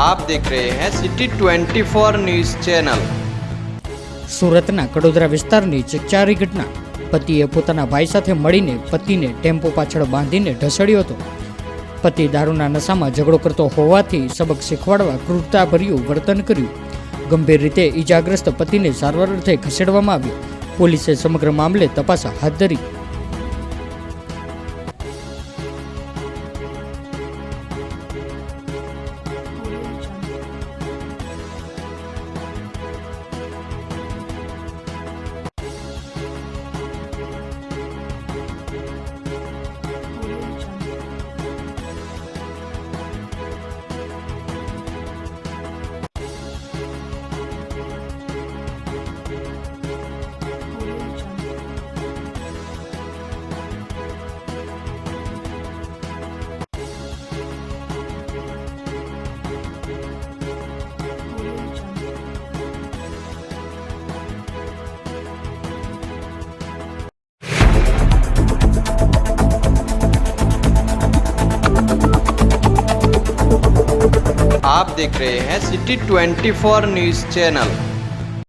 आप देख रहे हैं सिटी 24 न्यूज़ चैनल। સુરતના કડોદરા વિસ્તારની ચકચારી ઘટના। પતિએ પોતાના ભાઈ સાથે મળીને પતિને ટેમ્પો પાછળ બાંધીને ઢસડ્યો હતો। પતિ દારૂના નશામાં ઝઘડો કરતો હોવાથી સબક શીખવાડવા ક્રૂરતાભર્યું વર્તન કર્યું। ગંભીર રીતે ઈજાગ્રસ્ત પતિને સારવાર અર્થે ખસેડવામાં આવ્યો। પોલીસે સમગ્ર મામલે તપાસ હાથ ધરી। आप देख रहे हैं सिटी 24 न्यूज़ चैनल।